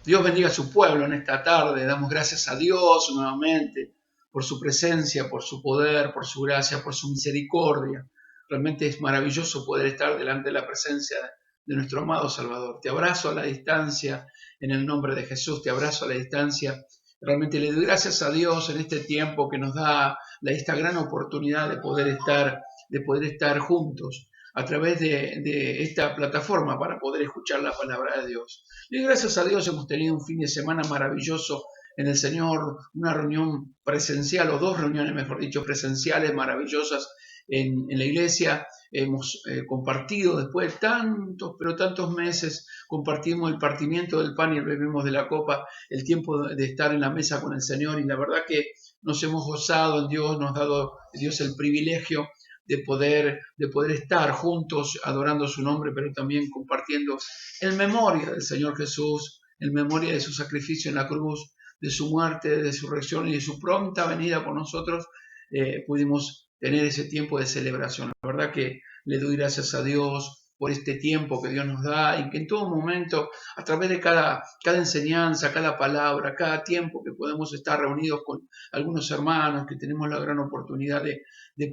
Dios bendiga a su pueblo en esta tarde. Damos gracias a Dios nuevamente por su presencia, por su poder, por su gracia, por su misericordia. Realmente es maravilloso poder estar delante de la presencia de nuestro amado Salvador. Te abrazo a la distancia en el nombre de Jesús. Te abrazo a la distancia. Realmente le doy gracias a Dios en este tiempo que nos da esta gran oportunidad de poder estar juntos a través de esta plataforma para poder escuchar la palabra de Dios. Y gracias a Dios hemos tenido un fin de semana maravilloso en el Señor, una reunión presencial, o dos reuniones, mejor dicho, presenciales maravillosas en la iglesia. Hemos compartido después de tantos, pero tantos meses, compartimos el partimiento del pan y el bebimos de la copa, el tiempo de estar en la mesa con el Señor, y la verdad que nos hemos gozado en Dios, nos ha dado Dios el privilegio de poder estar juntos adorando su nombre, pero también compartiendo en memoria del Señor Jesús, en memoria de su sacrificio en la cruz, de su muerte, de su resurrección y de su pronta venida por nosotros. Pudimos tener ese tiempo de celebración. La verdad que le doy gracias a Dios por este tiempo que Dios nos da, y que en todo momento, a través de cada enseñanza, cada palabra, cada tiempo que podemos estar reunidos con algunos hermanos, que tenemos la gran oportunidad de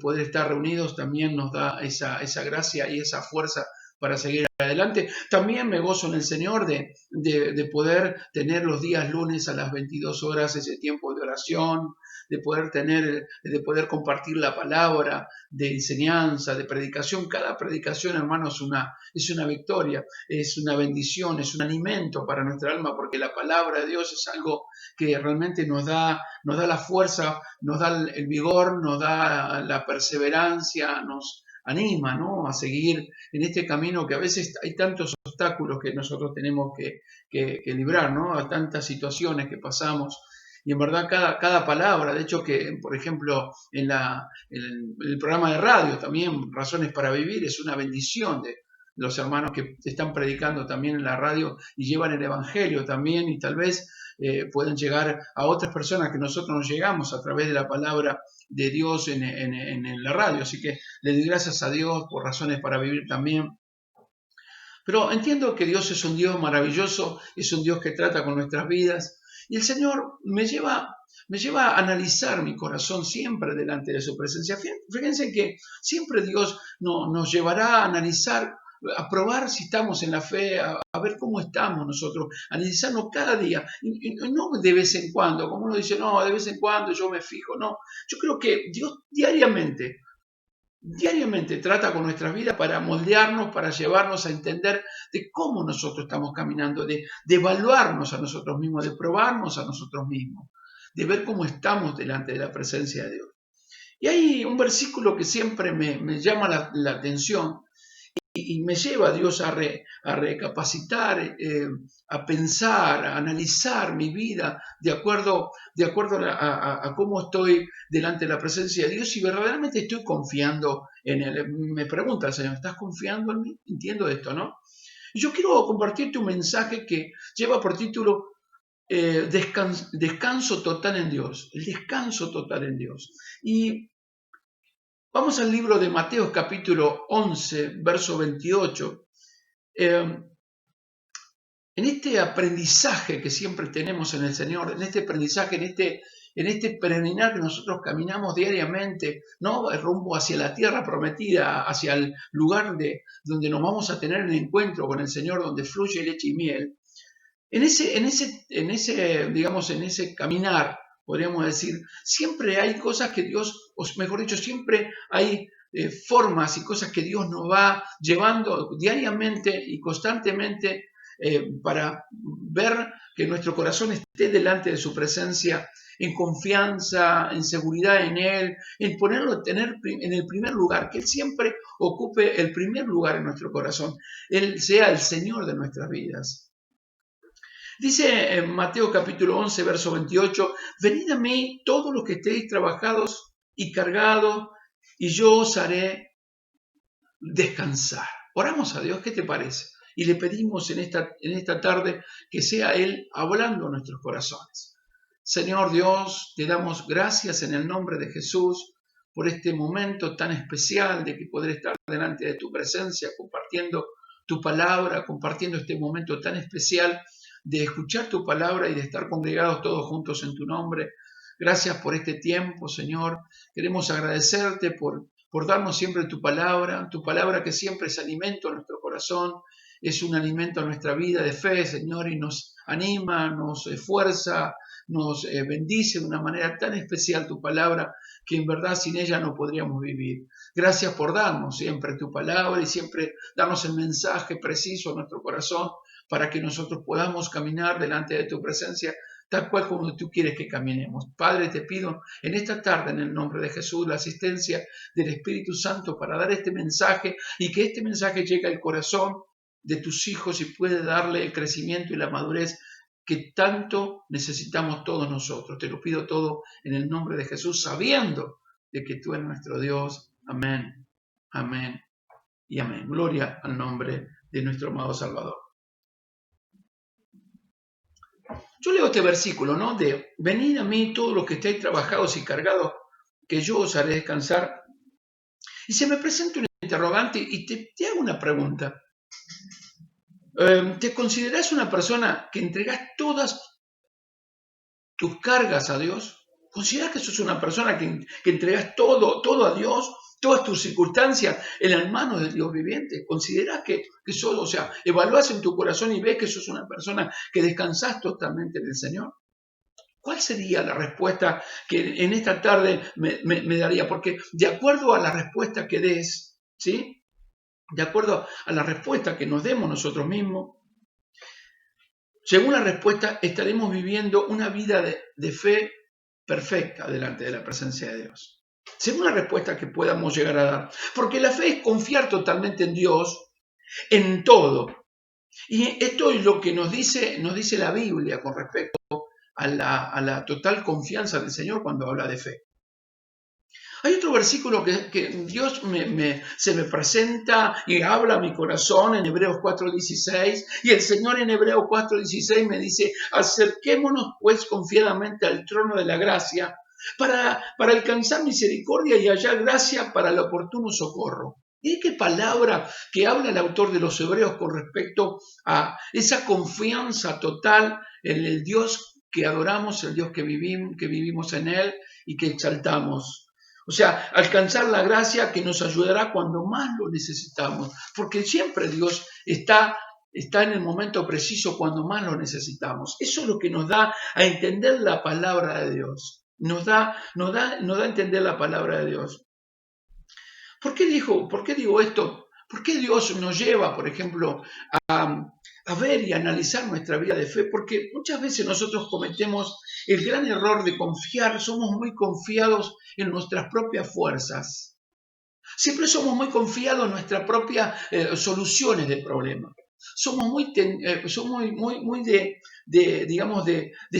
poder estar reunidos, también nos da esa gracia y esa fuerza para seguir adelante. También me gozo en el Señor de poder tener los días lunes a las 22 horas ese tiempo de oración, de poder compartir la palabra, de enseñanza, de predicación. Cada predicación, hermano, es una victoria, es una bendición, es un alimento para nuestra alma, porque la palabra de Dios es algo que realmente nos da la fuerza, nos da el vigor, nos da la perseverancia, nos anima, ¿no?, a seguir en este camino, que a veces hay tantos obstáculos que nosotros tenemos que librar, ¿no?, a tantas situaciones que pasamos. Y en verdad cada palabra, de hecho que, por ejemplo, en el programa de radio también, Razones para Vivir, es una bendición de los hermanos que están predicando también en la radio y llevan el Evangelio también, y tal vez pueden llegar a otras personas que nosotros no llegamos a través de la palabra de Dios en la radio. Así que le doy gracias a Dios por Razones para Vivir también. Pero entiendo que Dios es un Dios maravilloso, es un Dios que trata con nuestras vidas, y el Señor me lleva a analizar mi corazón siempre delante de su presencia. Fíjense que siempre Dios nos llevará a analizar, a probar si estamos en la fe, a ver cómo estamos nosotros, analizarnos cada día, y no de vez en cuando, como uno dice, no, de vez en cuando yo me fijo, no. Yo creo que Dios diariamente trata con nuestras vidas para moldearnos, para llevarnos a entender de cómo nosotros estamos caminando, de evaluarnos a nosotros mismos, de probarnos a nosotros mismos, de ver cómo estamos delante de la presencia de Dios. Y hay un versículo que siempre me llama la atención, y me lleva a Dios a recapacitar, a pensar, a analizar mi vida de acuerdo a cómo estoy delante de la presencia de Dios, y verdaderamente estoy confiando en Él. Me pregunta el Señor, ¿estás confiando en mí? Entiendo esto, ¿no? Y yo quiero compartirte un mensaje que lleva por título descanso total en Dios, el descanso total en Dios. Y vamos al libro de Mateo capítulo 11, verso 28. En este aprendizaje que siempre tenemos en el Señor, en este aprendizaje, en este peregrinar que nosotros caminamos diariamente, ¿no?, rumbo hacia la tierra prometida, hacia el lugar donde nos vamos a tener el encuentro con el Señor, donde fluye leche y miel. Digamos, en ese caminar, podríamos decir, siempre hay cosas que Dios, o mejor dicho, siempre hay formas y cosas que Dios nos va llevando diariamente y constantemente, para ver que nuestro corazón esté delante de su presencia, en confianza, en seguridad en Él, en ponerlo en el primer lugar, que Él siempre ocupe el primer lugar en nuestro corazón, Él sea el Señor de nuestras vidas. Dice en Mateo capítulo 11, verso 28, venid a mí todos los que estéis trabajados y cargados, y yo os haré descansar. Oramos a Dios, ¿qué te parece? Y le pedimos en esta tarde que sea Él hablando a nuestros corazones. Señor Dios, te damos gracias en el nombre de Jesús por este momento tan especial de que poder estar delante de tu presencia, compartiendo tu palabra, compartiendo este momento tan especial de escuchar tu palabra y de estar congregados todos juntos en tu nombre. Gracias por este tiempo, Señor. Queremos agradecerte por darnos siempre tu palabra que siempre es alimento a nuestro corazón, es un alimento a nuestra vida de fe, Señor, y nos anima, nos esfuerza, nos bendice de una manera tan especial tu palabra que en verdad sin ella no podríamos vivir. Gracias por darnos siempre tu palabra y siempre darnos el mensaje preciso a nuestro corazón para que nosotros podamos caminar delante de tu presencia tal cual como tú quieres que caminemos. Padre, te pido en esta tarde, en el nombre de Jesús, la asistencia del Espíritu Santo para dar este mensaje y que este mensaje llegue al corazón de tus hijos y puede darle el crecimiento y la madurez que tanto necesitamos todos nosotros. Te lo pido todo en el nombre de Jesús, sabiendo de que tú eres nuestro Dios. Amén, amén y amén. Gloria al nombre de nuestro amado Salvador. Yo leo este versículo, ¿no? De venid a mí todos los que estáis trabajados y cargados, que yo os haré descansar. Y se me presenta un interrogante y te hago una pregunta. ¿Te considerás una persona que entregas todas tus cargas a Dios? ¿Considerás que sos una persona que entregas todo a Dios? Todas tus circunstancias en las manos del Dios viviente. ¿Considerás que sos, o sea, evaluás en tu corazón y ves que sos una persona que descansás totalmente en el Señor? ¿Cuál sería la respuesta que en esta tarde me daría? Porque de acuerdo a la respuesta que des, ¿sí? De acuerdo a la respuesta que nos demos nosotros mismos, según la respuesta estaremos viviendo una vida de fe perfecta delante de la presencia de Dios. Según la respuesta que podamos llegar a dar. Porque la fe es confiar totalmente en Dios en todo. Y esto es lo que nos dice la Biblia con respecto a la total confianza del Señor cuando habla de fe. Hay otro versículo que Dios se me presenta y habla a mi corazón en Hebreos 4:16, y el Señor en Hebreos 4:16 me dice: acerquémonos pues confiadamente al trono de la gracia para alcanzar misericordia y hallar gracia para el oportuno socorro. ¿Y qué palabra que habla el autor de los Hebreos con respecto a esa confianza total en el Dios que adoramos, el Dios que vivimos en Él y que exaltamos? O sea, alcanzar la gracia que nos ayudará cuando más lo necesitamos, porque siempre Dios está en el momento preciso cuando más lo necesitamos. Eso es lo que nos da a entender la palabra de Dios. Nos da a entender la palabra de Dios. ¿Por qué digo esto? ¿Por qué Dios nos lleva, por ejemplo, a ver y analizar nuestra vida de fe? Porque muchas veces nosotros cometemos el gran error de confiar, somos muy confiados en nuestras propias fuerzas. Siempre somos muy confiados en nuestras propias soluciones de problemas. Somos muy de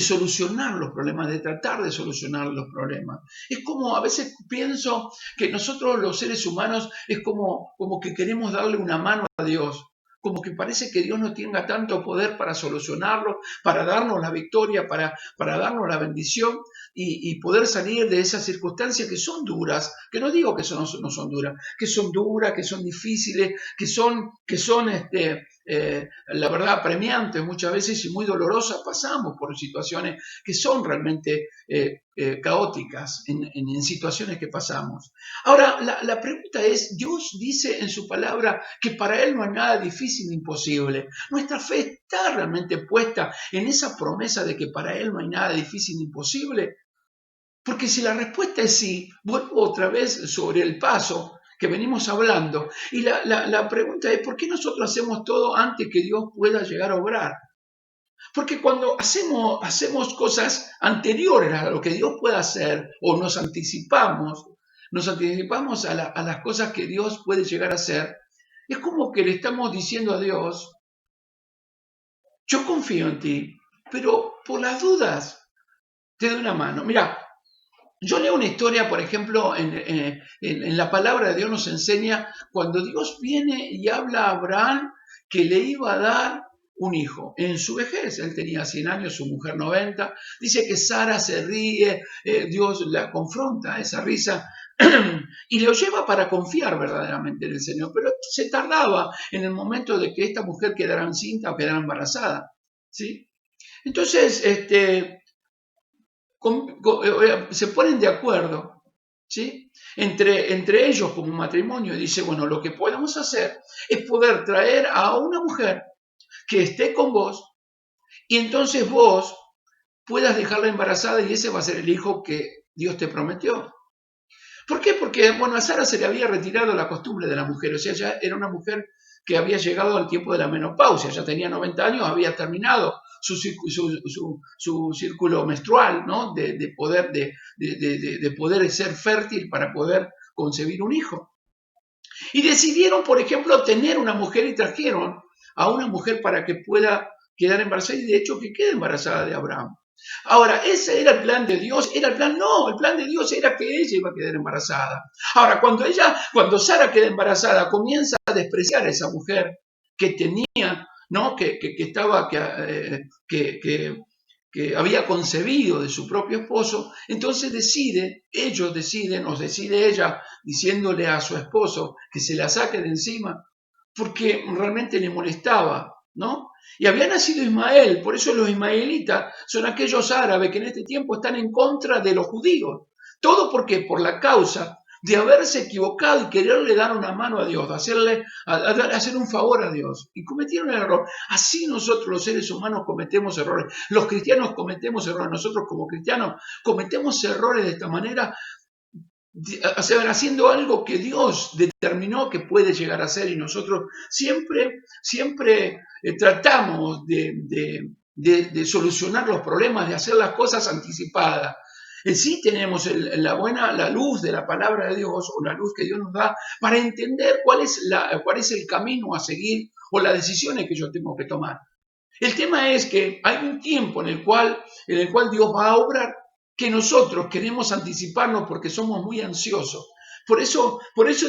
solucionar los problemas, de tratar de solucionar los problemas. Es como, a veces pienso que nosotros los seres humanos es como que queremos darle una mano a Dios. Como que parece que Dios no tenga tanto poder para solucionarlo, para darnos la victoria, para darnos la bendición y poder salir de esas circunstancias que son duras, que no digo que no son duras, que son duras, que son difíciles, que son la verdad, apremiantes muchas veces y muy dolorosas. Pasamos por situaciones que son realmente caóticas en situaciones que pasamos. Ahora, la pregunta es, Dios dice en su palabra que para Él no hay nada difícil ni imposible. Nuestra fe está realmente puesta en esa promesa de que para Él no hay nada difícil ni imposible. Porque si la respuesta es sí, vuelvo otra vez sobre el paso que venimos hablando. Y la pregunta es, ¿por qué nosotros hacemos todo antes que Dios pueda llegar a obrar? Porque cuando hacemos cosas anteriores a lo que Dios puede hacer, o nos anticipamos a las cosas que Dios puede llegar a hacer, es como que le estamos diciendo a Dios: yo confío en ti, pero por las dudas te doy una mano. Mira, yo leo una historia, por ejemplo, en la palabra de Dios nos enseña cuando Dios viene y habla a Abraham que le iba a dar un hijo. En su vejez, él tenía 100 años, su mujer 90. Dice que Sara se ríe, Dios la confronta a esa risa y lo lleva para confiar verdaderamente en el Señor. Pero se tardaba en el momento de que esta mujer quedara encinta o quedara embarazada, ¿sí? Entonces, se ponen de acuerdo, ¿sí? Entre ellos como matrimonio, y dice, bueno, lo que podemos hacer es poder traer a una mujer que esté con vos y entonces vos puedas dejarla embarazada y ese va a ser el hijo que Dios te prometió. ¿Por qué? Porque, bueno, a Sara se le había retirado la costumbre de la mujer, o sea, ya era una mujer que había llegado al tiempo de la menopausia, ya tenía 90 años, había terminado su círculo menstrual, ¿no? De poder ser fértil para poder concebir un hijo. Y decidieron, por ejemplo, tener una mujer y trajeron a una mujer para que pueda quedar embarazada y de hecho que quede embarazada de Abraham. Ahora, ¿ese era el plan de Dios? ¿Era el plan? No, el plan de Dios era que ella iba a quedar embarazada. Ahora, cuando Sara queda embarazada, comienza a despreciar a esa mujer que tenía, ¿no? Que estaba, que había concebido de su propio esposo, entonces ellos deciden, o decide ella, diciéndole a su esposo que se la saque de encima, porque realmente le molestaba, ¿no? Y había nacido Ismael, por eso los ismaelitas son aquellos árabes que en este tiempo están en contra de los judíos. Todo porque por la causa de haberse equivocado y quererle dar una mano a Dios, hacer un favor a Dios. Y cometieron el error. Así nosotros los seres humanos cometemos errores. Los cristianos cometemos errores. Nosotros como cristianos cometemos errores de esta manera, haciendo algo que Dios determinó que puede llegar a ser y nosotros siempre tratamos de solucionar los problemas, de hacer las cosas anticipadas. Sí tenemos la luz de la palabra de Dios o la luz que Dios nos da para entender cuál es el camino a seguir o las decisiones que yo tengo que tomar. El tema es que hay un tiempo en el cual Dios va a obrar que nosotros queremos anticiparnos porque somos muy ansiosos. Por eso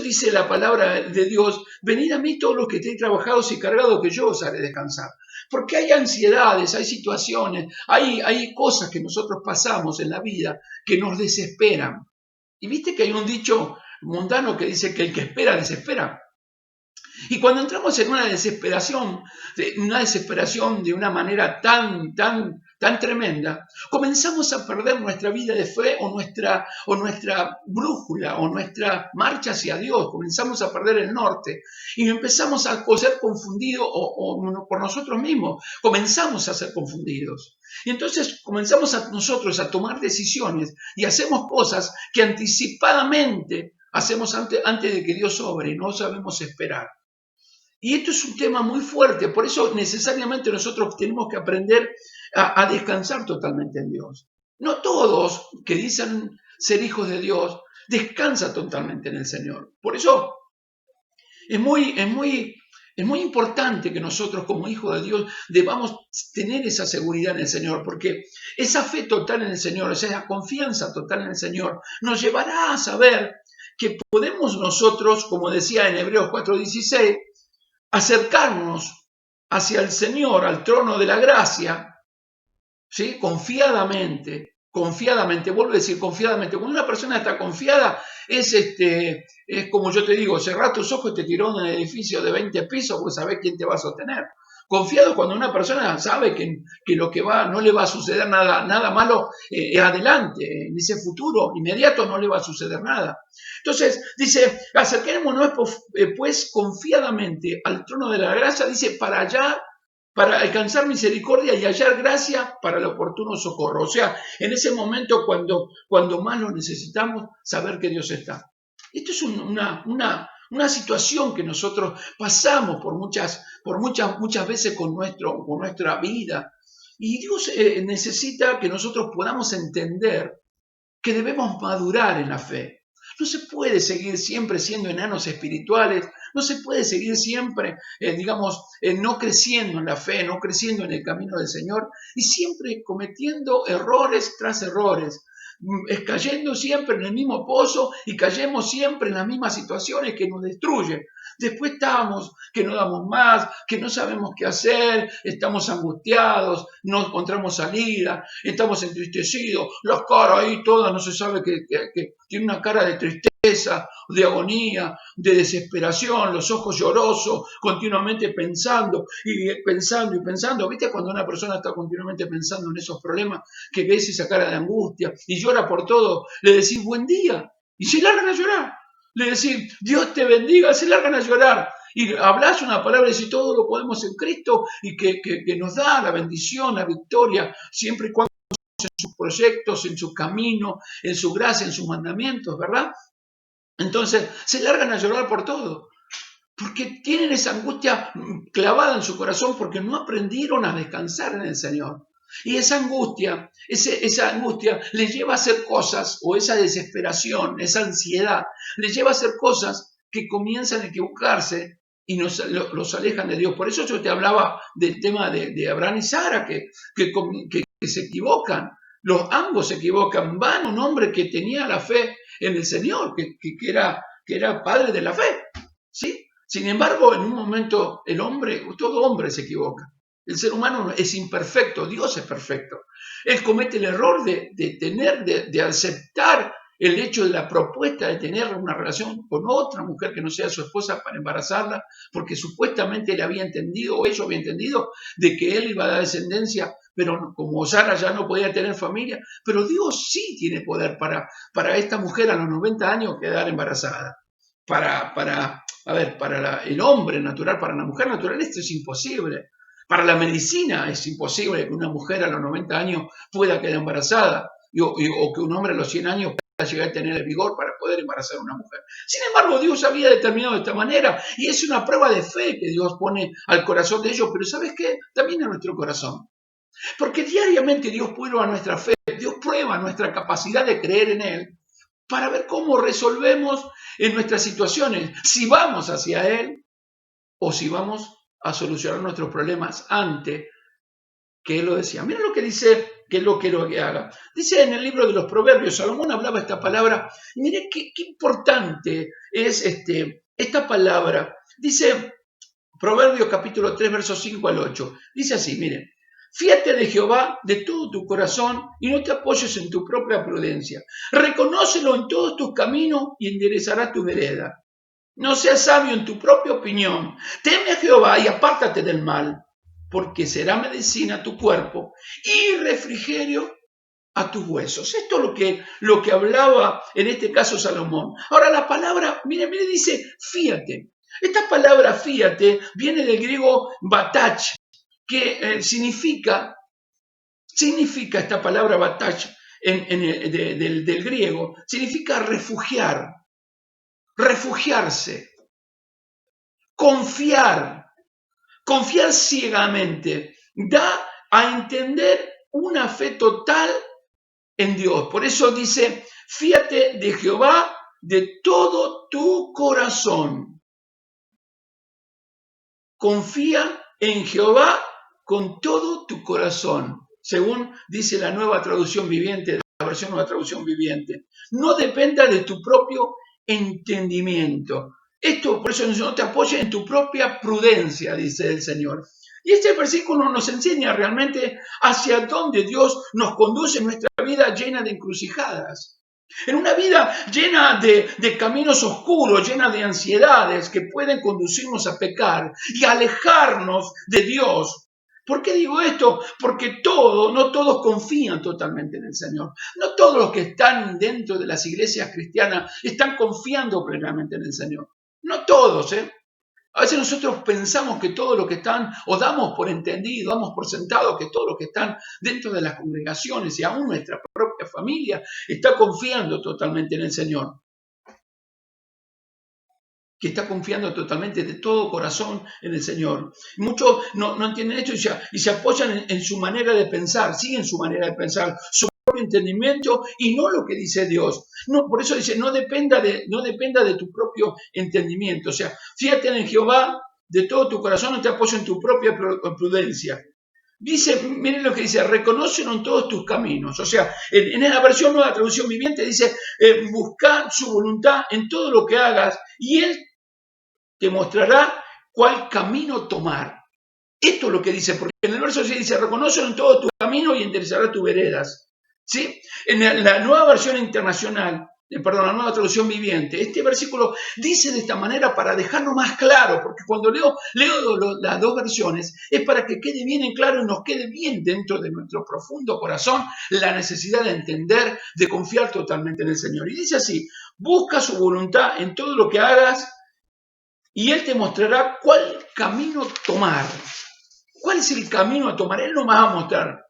dice la palabra de Dios, venid a mí todos los que estéis trabajados y cargados, que yo os haré descansar. Porque hay ansiedades, hay situaciones, hay cosas que nosotros pasamos en la vida que nos desesperan. Y viste que hay un dicho mundano que dice que el que espera, desespera. Y cuando entramos en una desesperación de una manera tan tremenda, comenzamos a perder nuestra vida de fe o nuestra brújula o nuestra marcha hacia Dios, comenzamos a perder el norte y empezamos a ser confundidos o por nosotros mismos, comenzamos a ser confundidos. Y entonces comenzamos nosotros a tomar decisiones y hacemos cosas que anticipadamente hacemos antes de que Dios obre y no sabemos esperar. Y esto es un tema muy fuerte, por eso necesariamente nosotros tenemos que aprender a descansar totalmente en Dios. No todos que dicen ser hijos de Dios descansan totalmente en el Señor. Por eso es muy importante que nosotros como hijos de Dios debamos tener esa seguridad en el Señor, porque esa fe total en el Señor, esa confianza total en el Señor, nos llevará a saber que podemos nosotros, como decía en Hebreos 4:16, acercarnos hacia el Señor, al trono de la gracia, ¿sí? Confiadamente, vuelvo a decir confiadamente. Cuando una persona está confiada, es como yo te digo, cerrá tus ojos y te tiró en un edificio de 20 pisos, pues sabés quién te va a sostener. Confiado cuando una persona sabe que lo que no le va a suceder nada malo adelante, en ese futuro inmediato no le va a suceder nada. Entonces, dice, acerquémonos pues confiadamente al trono de la gracia, dice, para alcanzar misericordia y hallar gracia para el oportuno socorro. O sea, en ese momento cuando más lo necesitamos, saber que Dios está. Esto es una situación que nosotros pasamos por muchas veces con nuestra vida. Y Dios necesita que nosotros podamos entender que debemos madurar en la fe. No se puede seguir siempre siendo enanos espirituales, no se puede seguir siempre, no creciendo en la fe, no creciendo en el camino del Señor y siempre cometiendo errores tras errores, cayendo siempre en el mismo pozo y cayendo siempre en las mismas situaciones que nos destruyen. Después estamos, que no damos más, que no sabemos qué hacer, estamos angustiados, no encontramos salida, estamos entristecidos, las caras ahí todas, no se sabe que tiene una cara de tristeza de agonía, de desesperación, los ojos llorosos, continuamente pensando y pensando y pensando. ¿Viste cuando una persona está continuamente pensando en esos problemas, que ves esa cara de angustia y llora por todo? Le decís buen día y se largan a llorar. Le decís Dios te bendiga, se largan a llorar. Y hablas una palabra y decís todo lo podemos en Cristo y que nos da la bendición, la victoria, siempre y cuando en sus proyectos, en su camino, en su gracia, en sus mandamientos, ¿verdad? Entonces se largan a llorar por todo, porque tienen esa angustia clavada en su corazón porque no aprendieron a descansar en el Señor. Y esa angustia les lleva a hacer cosas, o esa desesperación, esa ansiedad, les lleva a hacer cosas que comienzan a equivocarse y los alejan de Dios. Por eso yo te hablaba del tema de Abraham y Sara, que se equivocan. Ambos se equivocan. Van un hombre que tenía la fe en el Señor, que era padre de la fe, ¿sí? Sin embargo, en un momento todo hombre se equivoca. El ser humano es imperfecto, Dios es perfecto. Él comete el error de aceptar el hecho de la propuesta de tener una relación con otra mujer que no sea su esposa para embarazarla, porque supuestamente él había entendido, o ella había entendido, de que él iba a dar descendencia, pero como Sara ya no podía tener familia, pero Dios sí tiene poder para esta mujer a los 90 años quedar embarazada. Para el hombre natural, para la mujer natural esto es imposible. Para la medicina es imposible que una mujer a los 90 años pueda quedar embarazada o que un hombre a los 100 años pueda llegar a tener el vigor para poder embarazar a una mujer. Sin embargo, Dios había determinado de esta manera y es una prueba de fe que Dios pone al corazón de ellos, pero ¿sabes qué? También a nuestro corazón. Porque diariamente Dios prueba nuestra fe, Dios prueba nuestra capacidad de creer en Él para ver cómo resolvemos en nuestras situaciones, si vamos hacia Él o si vamos a solucionar nuestros problemas antes que Él lo decía. Mira lo que dice, que es lo que haga. Dice en el libro de los Proverbios, Salomón hablaba esta palabra, y mire qué importante es esta palabra. Dice Proverbios capítulo 3, versos 5 al 8. Dice así, mire. Fíate de Jehová de todo tu corazón y no te apoyes en tu propia prudencia. Reconócelo en todos tus caminos y enderezarás tu vereda. No seas sabio en tu propia opinión. Teme a Jehová y apártate del mal, porque será medicina a tu cuerpo y refrigerio a tus huesos. Esto es lo que hablaba en este caso Salomón. Ahora la palabra, mire, dice fíate. Esta palabra fíate viene del griego batach, que significa esta palabra batach del griego, significa refugiarse, confiar ciegamente, da a entender una fe total en Dios. Por eso dice, fíate de Jehová de todo tu corazón. Confía en Jehová con todo tu corazón, según dice la nueva traducción viviente, la versión nueva traducción viviente. No dependa de tu propio entendimiento. Esto, por eso no te apoyes en tu propia prudencia, dice el Señor. Y este versículo nos enseña realmente hacia dónde Dios nos conduce en nuestra vida llena de encrucijadas. En una vida llena de caminos oscuros, llena de ansiedades que pueden conducirnos a pecar y alejarnos de Dios. ¿Por qué digo esto? Porque no todos confían totalmente en el Señor. No todos los que están dentro de las iglesias cristianas están confiando plenamente en el Señor. No todos, ¿eh? A veces nosotros pensamos que todos los que están, o damos por entendido, damos por sentado que todos los que están dentro de las congregaciones y aún nuestra propia familia está confiando totalmente en el Señor. Que está confiando totalmente de todo corazón en el Señor. Muchos no entienden esto y se apoyan en su manera de pensar, siguen su manera de pensar, su propio entendimiento y no lo que dice Dios. No, por eso dice, no dependa de tu propio entendimiento. O sea, fíjate en Jehová de todo tu corazón, no te apoyes en tu propia prudencia. Dice, miren lo que dice, reconócelo en todos tus caminos. O sea, en la versión nueva traducción viviente dice, busca su voluntad en todo lo que hagas y Él te mostrará cuál camino tomar. Esto es lo que dice, porque en el verso 6 dice, reconócelo en todo tu camino y enderezará tus veredas. ¿Sí? En la nueva versión internacional perdón, la Nueva Traducción Viviente. Este versículo dice de esta manera para dejarlo más claro, porque cuando leo las dos versiones es para que quede bien en claro y nos quede bien dentro de nuestro profundo corazón la necesidad de entender, de confiar totalmente en el Señor. Y dice así: busca su voluntad en todo lo que hagas y Él te mostrará cuál camino tomar. ¿Cuál es el camino a tomar? Él nos va a mostrar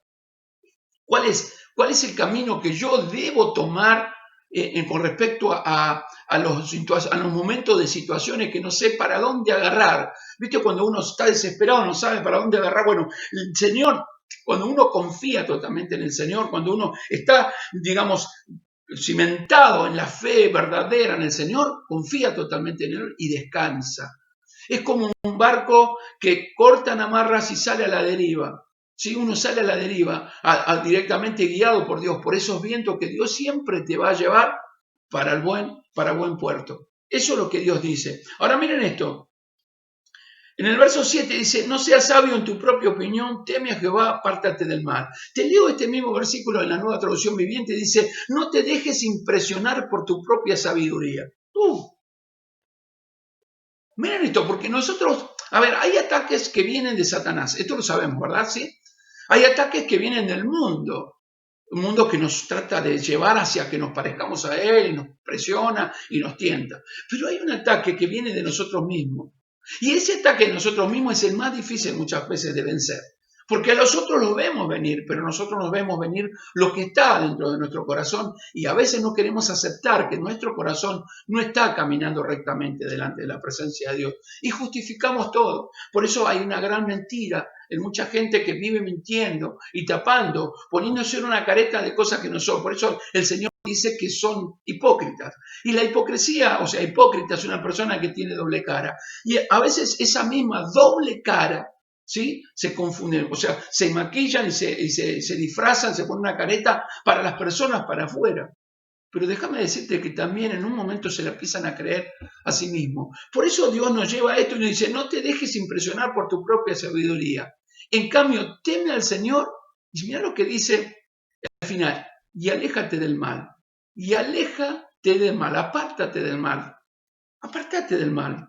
cuál es el camino que yo debo tomar con respecto a los momentos de situaciones que no sé para dónde agarrar. ¿Viste? Cuando uno está desesperado, no sabe para dónde agarrar. Bueno, el Señor, cuando uno confía totalmente en el Señor, cuando uno está, digamos, cimentado en la fe verdadera en el Señor, confía totalmente en Él y descansa. Es como un barco que cortan amarras y sale a la deriva. Si uno sale a la deriva, directamente guiado por Dios, por esos vientos que Dios siempre te va a llevar para buen puerto. Eso es lo que Dios dice. Ahora miren esto. En el verso 7 dice: no seas sabio en tu propia opinión, teme a Jehová, apártate del mal. Te leo este mismo versículo en la Nueva Traducción Viviente, dice: no te dejes impresionar por tu propia sabiduría. Miren esto, porque nosotros, a ver, hay ataques que vienen de Satanás, esto lo sabemos, ¿verdad? ¿Sí? Hay ataques que vienen del mundo, un mundo que nos trata de llevar hacia que nos parezcamos a él, y nos presiona y nos tienta. Pero hay un ataque que viene de nosotros mismos. Y ese ataque de nosotros mismos es el más difícil muchas veces de vencer. Porque a los otros los vemos venir, pero nosotros nos vemos venir lo que está dentro de nuestro corazón y a veces no queremos aceptar que nuestro corazón no está caminando rectamente delante de la presencia de Dios y justificamos todo. Por eso hay una gran mentira en mucha gente que vive mintiendo y tapando, poniéndose en una careta de cosas que no son. Por eso el Señor dice que son hipócritas. Y la hipocresía, o sea, hipócrita es una persona que tiene doble cara. Y a veces esa misma doble cara, ¿sí? Se confunden, o sea, se maquillan y se disfrazan, se ponen una careta para las personas para afuera. Pero déjame decirte que también en un momento se la empiezan a creer a sí mismos. Por eso Dios nos lleva a esto y nos dice: no te dejes impresionar por tu propia sabiduría. En cambio, teme al Señor y mira lo que dice al final: y aléjate del mal. Y aléjate del mal, apártate del mal. Apártate del mal.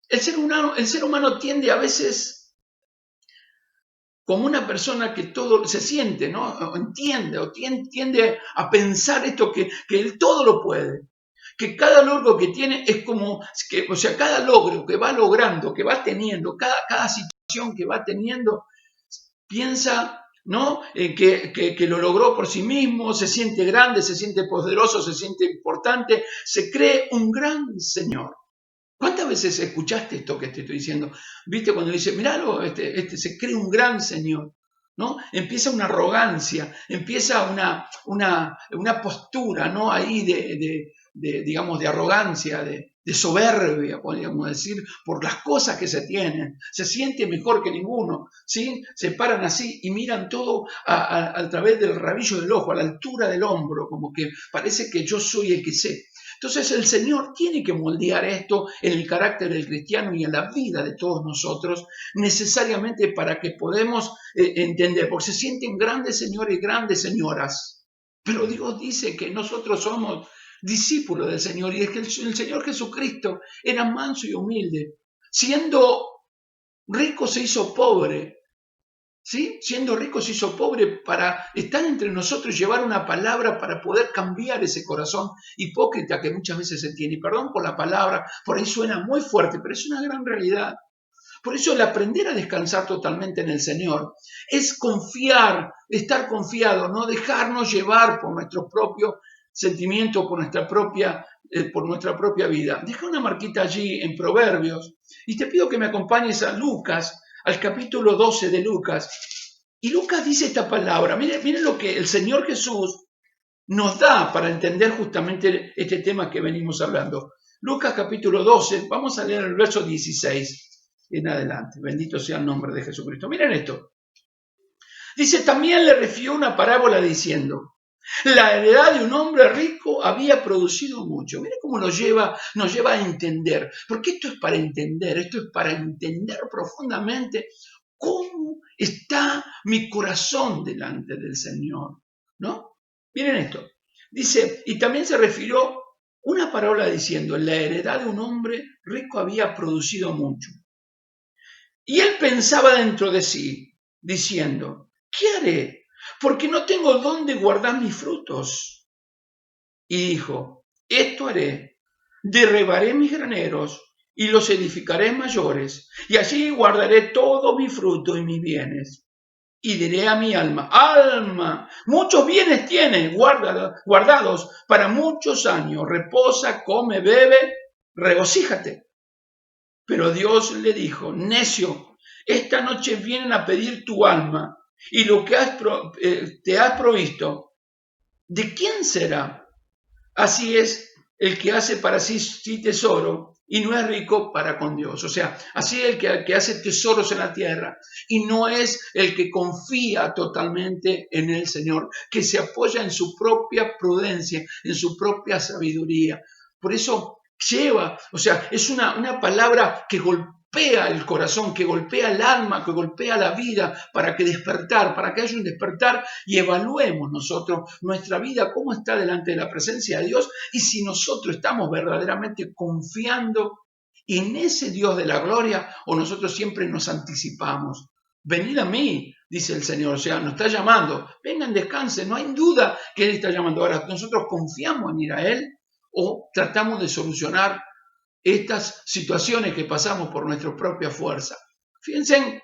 El ser humano tiende a veces como una persona que todo se siente, ¿no? O entiende, o tiende a pensar esto, que él todo lo puede. Que cada logro que tiene es como, o sea, cada logro que va logrando, que va teniendo, cada situación que va teniendo, piensa, ¿no? Que lo logró por sí mismo, se siente grande, se siente poderoso, se siente importante, se cree un gran señor. ¿Cuántas veces escuchaste esto que te estoy diciendo? ¿Viste cuando dice: miralo, este se cree un gran señor? ¿No? Empieza una arrogancia, empieza una postura, ¿no? Ahí digamos, de arrogancia, de soberbia, podríamos decir, por las cosas que se tienen. Se siente mejor que ninguno, ¿sí? Se paran así y miran todo a través del rabillo del ojo, a la altura del hombro, como que parece que yo soy el que sé. Entonces el Señor tiene que moldear esto en el carácter del cristiano y en la vida de todos nosotros, necesariamente para que podamos entender, porque se sienten grandes señores y grandes señoras, pero Dios dice que nosotros somos discípulos del Señor y es que el Señor Jesucristo era manso y humilde, siendo rico se hizo pobre. ¿Sí? Siendo rico se hizo pobre para estar entre nosotros y llevar una palabra para poder cambiar ese corazón hipócrita que muchas veces se tiene. Y perdón por la palabra, por ahí suena muy fuerte, pero es una gran realidad. Por eso el aprender a descansar totalmente en el Señor es confiar, estar confiado, no dejarnos llevar por nuestro propio sentimiento, por nuestra propia vida. Deja una marquita allí en Proverbios y te pido que me acompañes a Lucas, al capítulo 12 de Lucas. Y Lucas dice esta palabra. Miren lo que el Señor Jesús nos da para entender justamente este tema que venimos hablando. Lucas capítulo 12, vamos a leer el verso 16 en adelante. Bendito sea el nombre de Jesucristo. Miren esto. Dice: también le refirió una parábola diciendo: la heredad de un hombre rico había producido mucho. Miren cómo nos lleva a entender. Porque esto es para entender, esto es para entender profundamente cómo está mi corazón delante del Señor, ¿no? Miren esto. Dice: y también se refirió una parábola diciendo, la heredad de un hombre rico había producido mucho. Y él pensaba dentro de sí, diciendo, ¿qué haré? Porque no tengo dónde guardar mis frutos. Y dijo, esto haré, derribaré mis graneros y los edificaré mayores, y allí guardaré todo mi fruto y mis bienes. Y diré a mi alma, alma, muchos bienes tienes guardados para muchos años, reposa, come, bebe, regocíjate. Pero Dios le dijo, necio, esta noche vienen a pedir tu alma y lo que te has provisto, ¿de quién será? Así es el que hace para sí tesoro y no es rico para con Dios. O sea, así es el que hace tesoros en la tierra y no es el que confía totalmente en el Señor, que se apoya en su propia prudencia, en su propia sabiduría. Por eso o sea, es una palabra que golpea el corazón, que golpea el alma, que golpea la vida, para que haya un despertar y evaluemos nosotros nuestra vida, cómo está delante de la presencia de Dios y si nosotros estamos verdaderamente confiando en ese Dios de la gloria o nosotros siempre nos anticipamos. Venid a mí, dice el Señor, o sea, nos está llamando, vengan, descansen, no hay duda que Él está llamando. Ahora, nosotros confiamos en ir a Él o tratamos de solucionar estas situaciones que pasamos por nuestra propia fuerza. Fíjense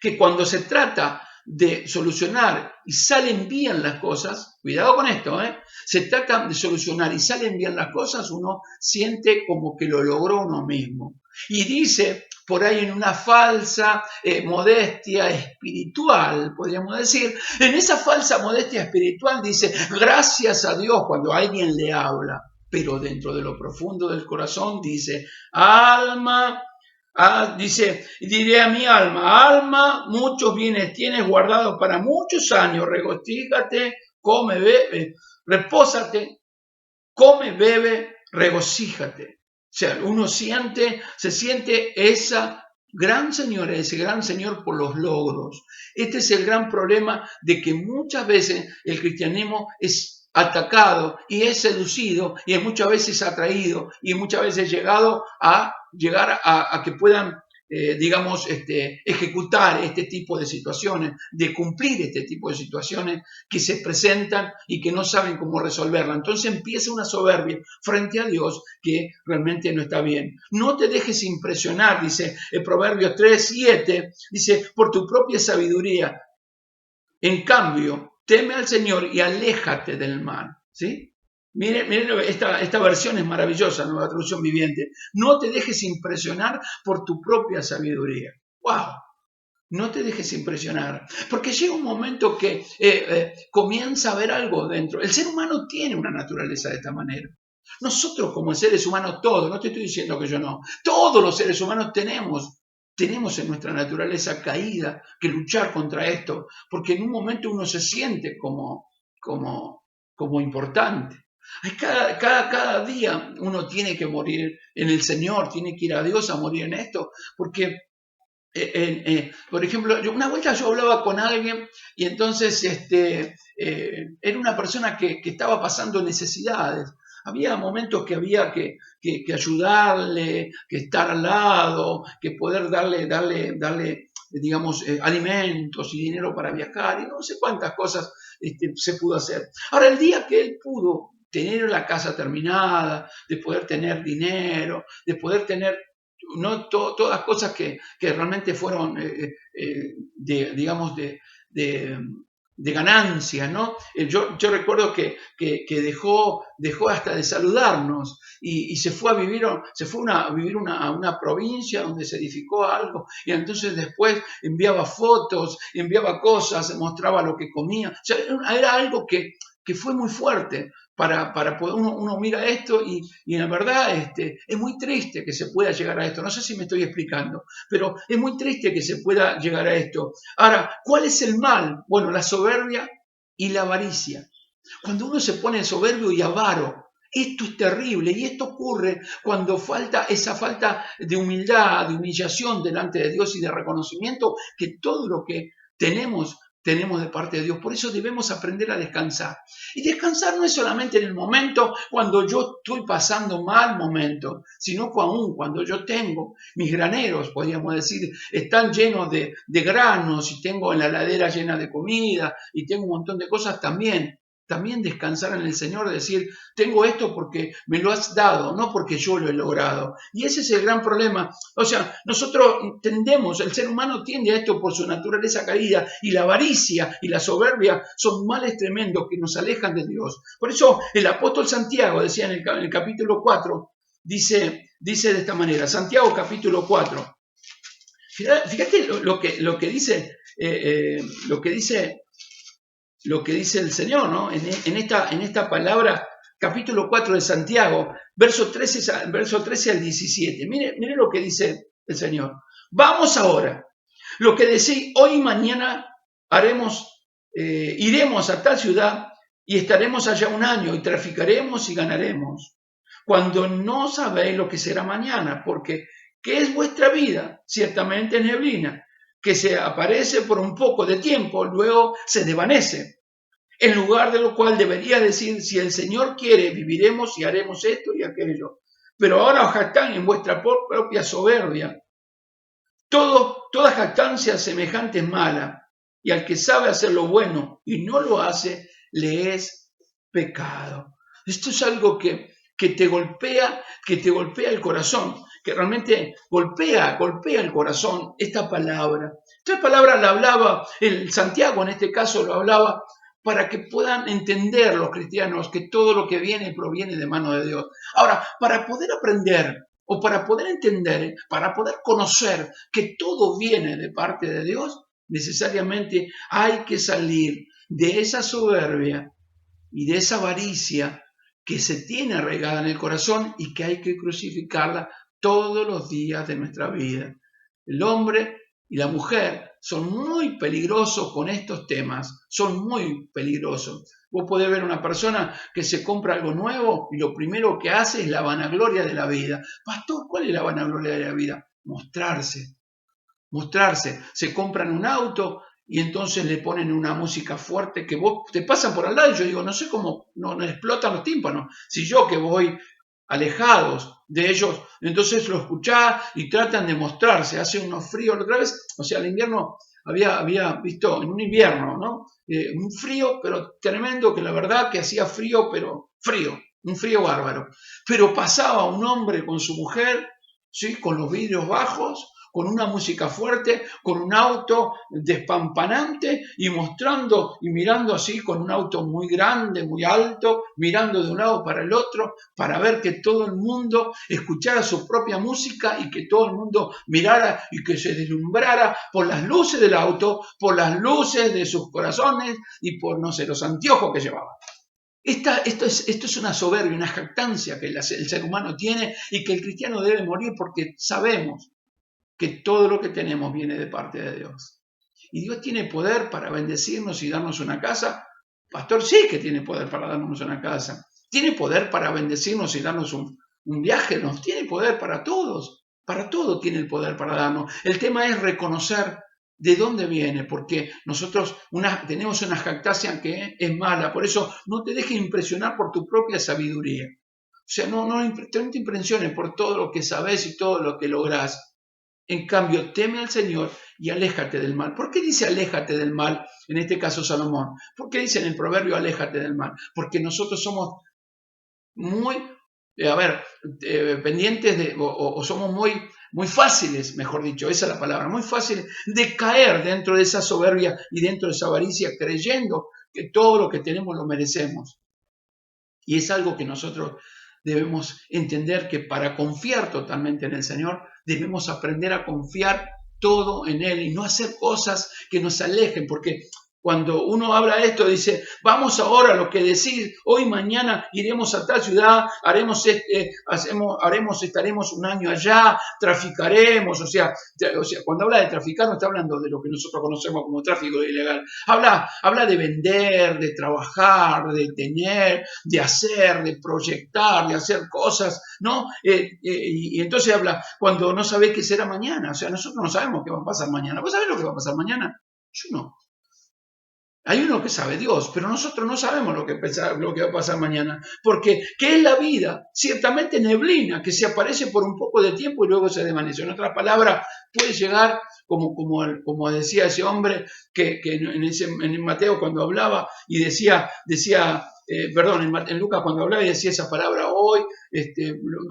que cuando se trata de solucionar y salen bien las cosas, cuidado con esto, se trata de solucionar y salen bien las cosas, uno siente como que lo logró uno mismo. Y dice, por ahí en una falsa modestia espiritual, podríamos decir, en esa falsa modestia espiritual dice, gracias a Dios cuando alguien le habla, pero dentro de lo profundo del corazón dice, alma, dice, diré a mi alma, muchos bienes tienes guardados para muchos años, regocíjate, come, bebe, repósate, come, bebe, regocíjate. O sea, uno se siente esa gran señora, ese gran Señor por los logros. Este es el gran problema de que muchas veces el cristianismo es atacado y es seducido y es muchas veces atraído y muchas veces llegar a que puedan digamos, ejecutar este tipo de situaciones, de cumplir este tipo de situaciones que se presentan y que no saben cómo resolverla. Entonces empieza una soberbia frente a Dios que realmente no está bien. No te dejes impresionar, dice el Proverbio 3:7, dice, por tu propia sabiduría. En cambio, teme al Señor y aléjate del mal. ¿Sí? Miren, esta versión es maravillosa, Nueva Traducción Viviente. No te dejes impresionar por tu propia sabiduría. ¡Wow! No te dejes impresionar, porque llega un momento que comienza a ver algo dentro. El ser humano tiene una naturaleza de esta manera. Nosotros como seres humanos, todos, no te estoy diciendo que yo no, todos los seres humanos tenemos en nuestra naturaleza caída que luchar contra esto, porque en un momento uno se siente como importante. Cada día uno tiene que morir en el Señor, tiene que ir a Dios a morir en esto, porque por ejemplo, una vuelta yo hablaba con alguien y entonces era una persona que estaba pasando necesidades. Había momentos que había que ayudarle, que estar al lado, que poder darle digamos, alimentos y dinero para viajar y no sé cuántas cosas se pudo hacer. Ahora, el día que él pudo tener la casa terminada, de poder tener dinero, de poder tener no todas cosas que realmente fueron, digamos, de ganancia, ¿no? Yo recuerdo que dejó hasta de saludarnos y se fue a vivir a una provincia donde se edificó algo y entonces después enviaba fotos, enviaba cosas, mostraba lo que comía. O sea, era algo que fue muy fuerte. Para poder, uno mira esto y en verdad es muy triste que se pueda llegar a esto. No sé si me estoy explicando, pero es muy triste que se pueda llegar a esto. Ahora, ¿cuál es el mal? Bueno, la soberbia y la avaricia. Cuando uno se pone soberbio y avaro, esto es terrible y esto ocurre cuando esa falta de humildad, de humillación delante de Dios y de reconocimiento que todo lo que tenemos tenemos de parte de Dios. Por eso debemos aprender a descansar. Y descansar no es solamente en el momento cuando yo estoy pasando mal momento, sino aún cuando yo tengo mis graneros, podríamos decir, están llenos de granos y tengo en la heladera llena de comida y tengo un montón de cosas también. También descansar en el Señor, decir, tengo esto porque me lo has dado, no porque yo lo he logrado. Y ese es el gran problema. O sea, nosotros tendemos, el ser humano tiende a esto por su naturaleza caída, y la avaricia y la soberbia son males tremendos que nos alejan de Dios. Por eso el apóstol Santiago decía en el capítulo 4, dice de esta manera, Santiago capítulo 4. Fíjate lo que dice el Señor, ¿no? En esta palabra, capítulo 4 de Santiago, verso 13 al 17. Mire lo que dice el Señor. Vamos ahora. Lo que decís, hoy y mañana iremos a tal ciudad y estaremos allá un año y traficaremos y ganaremos. Cuando no sabéis lo que será mañana, porque ¿qué es vuestra vida? Ciertamente es neblina, que se aparece por un poco de tiempo, luego se desvanece. En lugar de lo cual debería decir, si el Señor quiere, viviremos y haremos esto y aquello. Pero ahora os jactáis en vuestra propia soberbia. Toda jactancia semejante es mala, y al que sabe hacer lo bueno y no lo hace, le es pecado. Esto es algo que te golpea el corazón, que realmente golpea el corazón esta palabra. Esta palabra la hablaba el Santiago, en este caso lo hablaba para que puedan entender los cristianos que todo lo que viene proviene de mano de Dios. Ahora, para poder aprender o para poder entender, para poder conocer que todo viene de parte de Dios, necesariamente hay que salir de esa soberbia y de esa avaricia que se tiene arraigada en el corazón y que hay que crucificarla todos los días de nuestra vida. El hombre y la mujer son muy peligrosos con estos temas, son muy peligrosos. Vos podés ver una persona que se compra algo nuevo y lo primero que hace es la vanagloria de la vida. Pastor, ¿cuál es la vanagloria de la vida? Mostrarse. Se compran un auto y entonces le ponen una música fuerte que vos te pasan por al lado y yo digo, no sé cómo no explotan los tímpanos. Si yo que voy alejados de ellos, entonces lo escuchás y tratan de mostrarse, hace unos fríos otra vez, o sea, el invierno había visto en un invierno, ¿no? Un frío, pero tremendo, que la verdad que hacía frío, pero frío, un frío bárbaro. Pero pasaba un hombre con su mujer, ¿sí? Con los vidrios bajos, con una música fuerte, con un auto despampanante y mostrando y mirando así con un auto muy grande, muy alto, mirando de un lado para el otro, para ver que todo el mundo escuchara su propia música y que todo el mundo mirara y que se deslumbrara por las luces del auto, por las luces de sus corazones y por, no sé, los anteojos que llevaba. Esto es una soberbia, una jactancia que el ser humano tiene y que el cristiano debe morir porque sabemos que todo lo que tenemos viene de parte de Dios. Y Dios tiene poder para bendecirnos y darnos una casa. Pastor, sí que tiene poder para darnos una casa. Tiene poder para bendecirnos y darnos un viaje. Nos tiene poder para todos. Para todo tiene el poder para darnos. El tema es reconocer de dónde viene, porque nosotros tenemos una jactancia que es mala. Por eso no te dejes impresionar por tu propia sabiduría. O sea, no te impresiones por todo lo que sabes y todo lo que lográs. En cambio, teme al Señor y aléjate del mal. ¿Por qué dice aléjate del mal? En este caso Salomón. ¿Por qué dice en el proverbio aléjate del mal? Porque nosotros somos muy, pendientes o somos muy fáciles, mejor dicho, esa es la palabra, muy fáciles de caer dentro de esa soberbia y dentro de esa avaricia, creyendo que todo lo que tenemos lo merecemos. Y es algo que nosotros debemos entender, que para confiar totalmente en el Señor, debemos aprender a confiar todo en Él y no hacer cosas que nos alejen, porque cuando uno habla de esto, dice, vamos ahora a lo que decís, hoy, mañana iremos a tal ciudad, estaremos un año allá, traficaremos, o sea, cuando habla de traficar no está hablando de lo que nosotros conocemos como tráfico ilegal, habla de vender, de trabajar, de tener, de hacer, de proyectar, de hacer cosas, ¿no? Y entonces habla, cuando no sabés qué será mañana, o sea, nosotros no sabemos qué va a pasar mañana. ¿Vos sabés lo que va a pasar mañana? Yo no. Hay uno que sabe, Dios, pero nosotros no sabemos lo que va a pasar mañana. Porque, ¿qué es la vida? Ciertamente neblina, que se aparece por un poco de tiempo y luego se desvanece. En otras palabras, puede llegar, como decía ese hombre, que en Mateo cuando hablaba y en Lucas cuando hablaba y decía esa palabra hoy,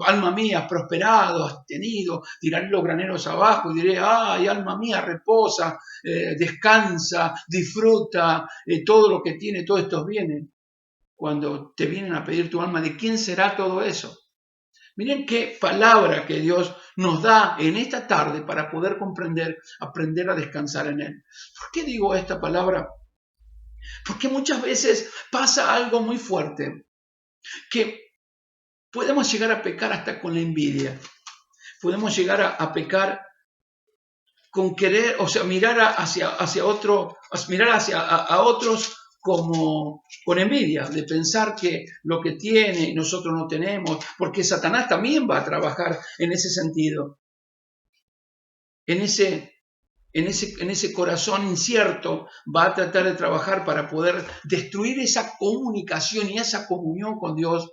alma mía, has prosperado, has tenido, tiraré los graneros abajo y diré, ay, alma mía, reposa, descansa, disfruta, todo lo que tiene, todos estos bienes. Cuando te vienen a pedir tu alma, ¿de quién será todo eso? Miren qué palabra que Dios nos da en esta tarde para poder comprender, aprender a descansar en Él. ¿Por qué digo esta palabra? Porque muchas veces pasa algo muy fuerte, que podemos llegar a pecar hasta con la envidia. Podemos llegar a pecar con querer, o sea, mirar hacia otros como con envidia, de pensar que lo que tiene nosotros no tenemos, porque Satanás también va a trabajar en ese sentido, en ese corazón incierto, va a tratar de trabajar para poder destruir esa comunicación y esa comunión con Dios,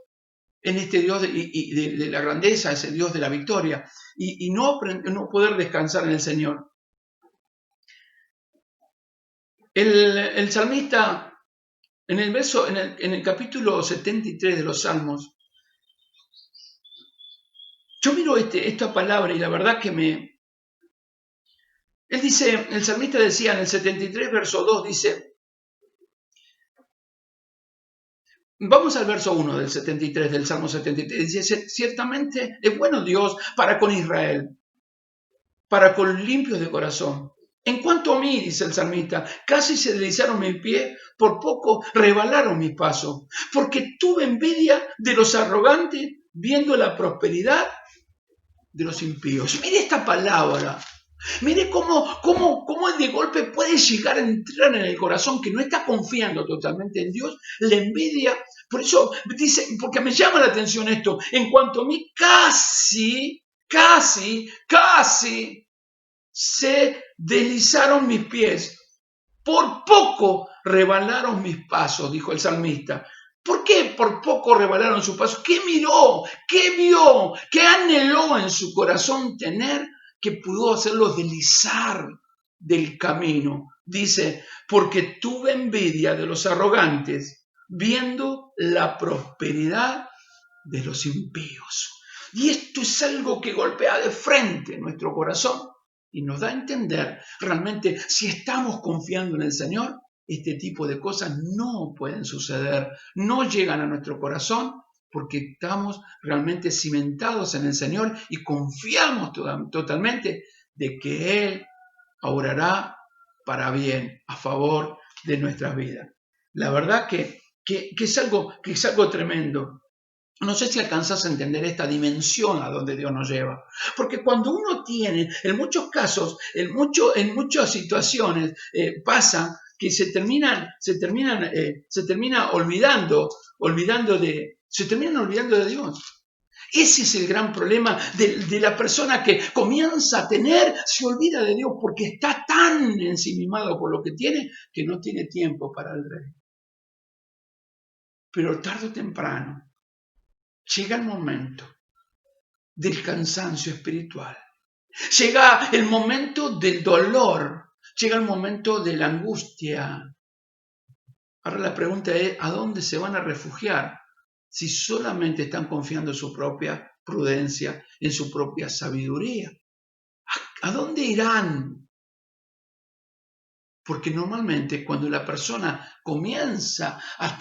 en este Dios de la grandeza, ese Dios de la victoria, y no poder descansar en el Señor. El salmista, en el capítulo 73 de los Salmos, yo miro esta palabra y la verdad que él dice, el salmista decía en el 73, verso 2, dice, vamos al verso 1 del 73, del Salmo 73, dice, ciertamente es bueno Dios para con Israel, para con limpios de corazón. En cuanto a mí, dice el salmista, casi se deslizaron mis pies, por poco rebalaron mis pasos, porque tuve envidia de los arrogantes, viendo la prosperidad de los impíos. Mire esta palabra. Mire cómo de golpe puede llegar a entrar en el corazón que no está confiando totalmente en Dios, la envidia. Por eso dice, porque me llama la atención esto, en cuanto a mí casi se deslizaron mis pies, por poco rebalaron mis pasos, dijo el salmista. ¿Por qué por poco rebalaron sus pasos? ¿Qué miró? ¿Qué vio? ¿Qué anheló en su corazón tener que pudo hacerlos deslizar del camino? Dice, porque tuve envidia de los arrogantes, viendo la prosperidad de los impíos. Y esto es algo que golpea de frente nuestro corazón y nos da a entender realmente si estamos confiando en el Señor, este tipo de cosas no pueden suceder, no llegan a nuestro corazón porque estamos realmente cimentados en el Señor y confiamos totalmente de que Él obrará para bien, a favor de nuestras vidas. La verdad que es algo tremendo. No sé si alcanzas a entender esta dimensión a donde Dios nos lleva. Porque cuando uno tiene, en muchos casos, en muchas situaciones, pasa que se terminan olvidando de Dios. Ese es el gran problema de la persona que comienza a tener, se olvida de Dios porque está tan ensimismado por lo que tiene que no tiene tiempo para el Rey. Pero tarde o temprano, llega el momento del cansancio espiritual. Llega el momento del dolor. Llega el momento de la angustia. Ahora la pregunta es, ¿a dónde se van a refugiar? Si solamente están confiando en su propia prudencia, en su propia sabiduría. ¿A dónde irán? Porque normalmente cuando la persona comienza a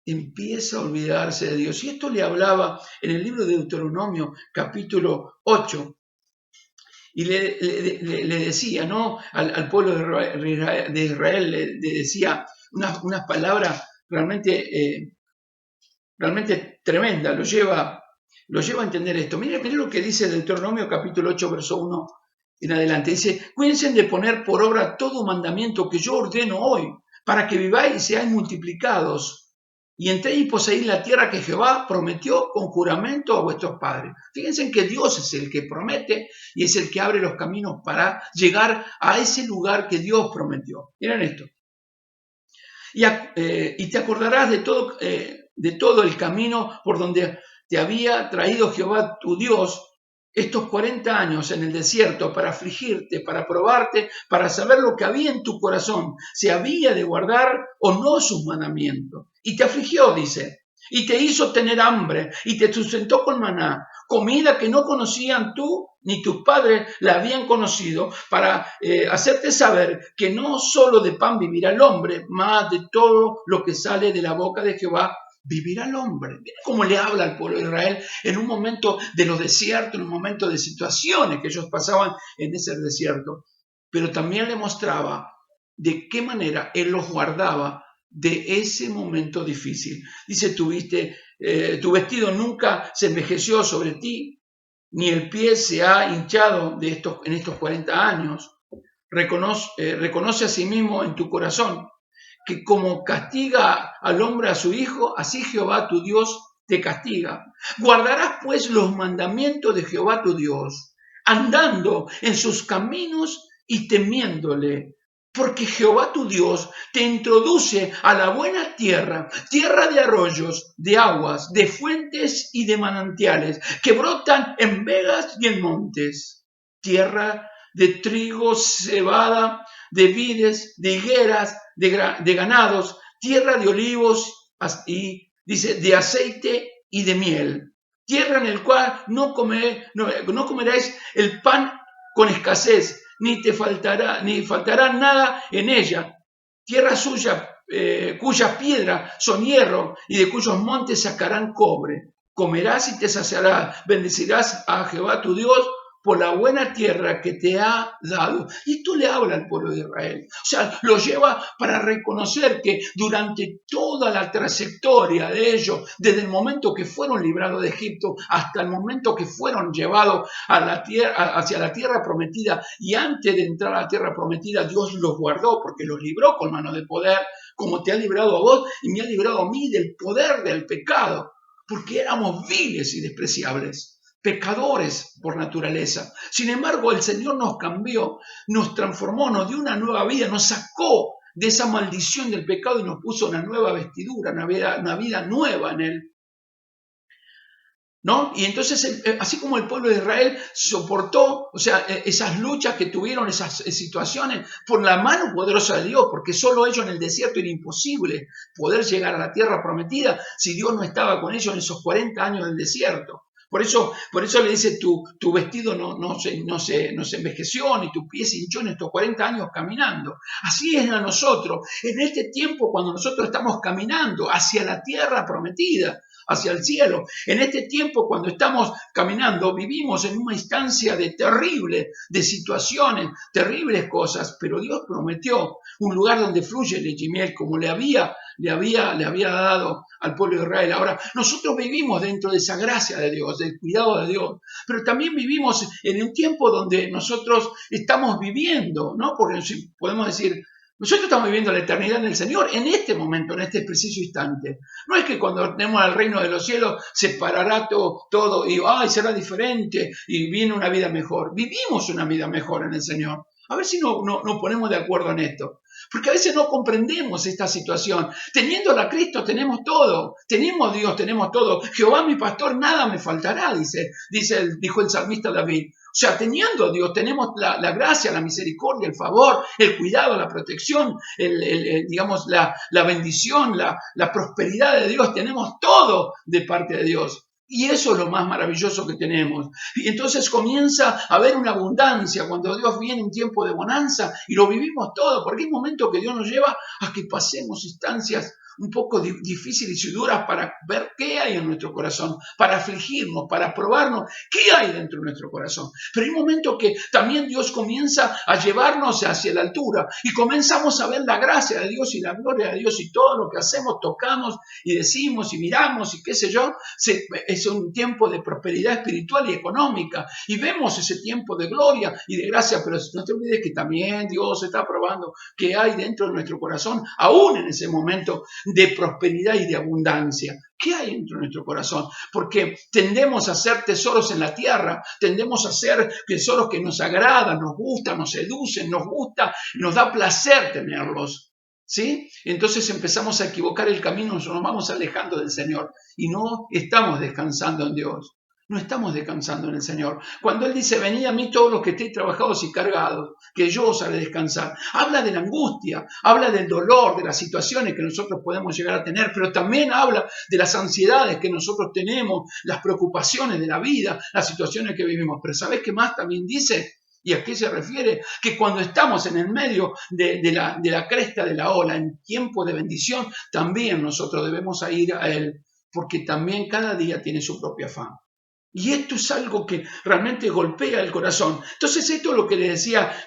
empieza a olvidarse de Dios. Y esto le hablaba en el libro de Deuteronomio, capítulo 8, y le decía, ¿no? Al pueblo de Israel le decía unas palabras realmente tremendas, lo lleva a entender esto. Mire lo que dice Deuteronomio, capítulo 8, verso 1 en adelante. Dice, cuídense de poner por obra todo mandamiento que yo ordeno hoy, para que viváis y seáis multiplicados, y entréis y poseéis la tierra que Jehová prometió con juramento a vuestros padres. Fíjense que Dios es el que promete y es el que abre los caminos para llegar a ese lugar que Dios prometió. Miren esto. y te acordarás de todo el camino por donde te había traído Jehová tu Dios estos 40 años en el desierto para afligirte, para probarte, para saber lo que había en tu corazón, si había de guardar o no sus mandamientos. Y te afligió, dice, y te hizo tener hambre, y te sustentó con maná, comida que no conocían tú ni tus padres la habían conocido, para hacerte saber que no solo de pan vivirá el hombre, más de todo lo que sale de la boca de Jehová vivirá el hombre. Mira cómo le habla al pueblo de Israel en un momento de los desiertos, en un momento de situaciones que ellos pasaban en ese desierto. Pero también le mostraba de qué manera él los guardaba de ese momento difícil. Dice, tu vestido nunca se envejeció sobre ti, ni el pie se ha hinchado en estos 40 años. Reconoce a sí mismo en tu corazón que como castiga al hombre a su hijo, así Jehová tu Dios te castiga. Guardarás pues los mandamientos de Jehová tu Dios, andando en sus caminos y temiéndole, porque Jehová tu Dios te introduce a la buena tierra, tierra de arroyos, de aguas, de fuentes y de manantiales, que brotan en vegas y en montes, tierra de trigo, cebada, de vides, de higueras, de ganados, tierra de olivos y dice de aceite y de miel, tierra en el cual no comerás el pan con escasez, ni faltará nada en ella, tierra suya, cuya piedra son hierro y de cuyos montes sacarán cobre. Comerás y te saciarás, bendecirás a Jehová tu Dios por la buena tierra que te ha dado. Y esto le habla al pueblo de Israel. O sea, lo lleva para reconocer que durante toda la trayectoria de ellos, desde el momento que fueron librados de Egipto hasta el momento que fueron llevados hacia la tierra prometida, y antes de entrar a la tierra prometida, Dios los guardó porque los libró con mano de poder, como te ha librado a vos y me ha librado a mí del poder del pecado, porque éramos viles y despreciables, pecadores por naturaleza. Sin embargo, el Señor nos cambió, nos transformó, nos dio una nueva vida, nos sacó de esa maldición del pecado y nos puso una nueva vestidura, una vida nueva en Él. ¿No? Y entonces, así como el pueblo de Israel soportó, o sea, esas luchas que tuvieron, esas situaciones, por la mano poderosa de Dios, porque solo ellos en el desierto era imposible poder llegar a la tierra prometida si Dios no estaba con ellos en esos 40 años del desierto. Por eso le dice, tu vestido no se envejeció, ni tu pie se hinchó en estos 40 años caminando. Así es a nosotros, en este tiempo cuando nosotros estamos caminando hacia la tierra prometida, hacia el cielo. En este tiempo, cuando estamos caminando, vivimos en una instancia de situaciones, terribles cosas, pero Dios prometió un lugar donde fluye leche y miel, como le había dado al pueblo de Israel. Ahora, nosotros vivimos dentro de esa gracia de Dios, del cuidado de Dios, pero también vivimos en un tiempo donde nosotros estamos viviendo, ¿no? Porque podemos decir, nosotros estamos viviendo la eternidad en el Señor en este momento, en este preciso instante. No es que cuando tenemos al reino de los cielos se parará todo y será diferente y viene una vida mejor. Vivimos una vida mejor en el Señor. A ver si nos ponemos de acuerdo en esto. Porque a veces no comprendemos esta situación. Teniendo a Cristo tenemos todo. Tenemos Dios, tenemos todo. Jehová mi pastor, nada me faltará, dijo el salmista David. O sea, teniendo a Dios, tenemos la gracia, la misericordia, el favor, el cuidado, la protección, digamos, la bendición, la prosperidad de Dios. Tenemos todo de parte de Dios. Y eso es lo más maravilloso que tenemos. Y entonces comienza a haber una abundancia cuando Dios viene en tiempo de bonanza y lo vivimos todo, porque hay momentos que Dios nos lleva a que pasemos instancias un poco difíciles y duras para ver qué hay en nuestro corazón, para afligirnos, para probarnos qué hay dentro de nuestro corazón. Pero hay momentos que también Dios comienza a llevarnos hacia la altura y comenzamos a ver la gracia de Dios y la gloria de Dios y todo lo que hacemos, tocamos y decimos y miramos y qué sé yo, es un tiempo de prosperidad espiritual y económica y vemos ese tiempo de gloria y de gracia, pero no te olvides que también Dios está probando qué hay dentro de nuestro corazón, aún en ese momento de prosperidad y de abundancia. ¿Qué hay dentro de nuestro corazón? Porque tendemos a hacer tesoros en la tierra, tendemos a hacer tesoros que nos agradan, nos gustan, nos seducen, nos gusta, nos da placer tenerlos. ¿Sí? Entonces empezamos a equivocar el camino, nos vamos alejando del Señor y no estamos descansando en Dios. No estamos descansando en el Señor. Cuando Él dice, venid a mí todos los que estéis trabajados y cargados, que yo os haré descansar, habla de la angustia, habla del dolor, de las situaciones que nosotros podemos llegar a tener, pero también habla de las ansiedades que nosotros tenemos, las preocupaciones de la vida, las situaciones que vivimos. Pero ¿sabés qué más también dice? ¿Y a qué se refiere? Que cuando estamos en el medio de la cresta de la ola, en tiempo de bendición, también nosotros debemos ir a Él, porque también cada día tiene su propio afán. Y esto es algo que realmente golpea el corazón. Entonces esto es lo que le decía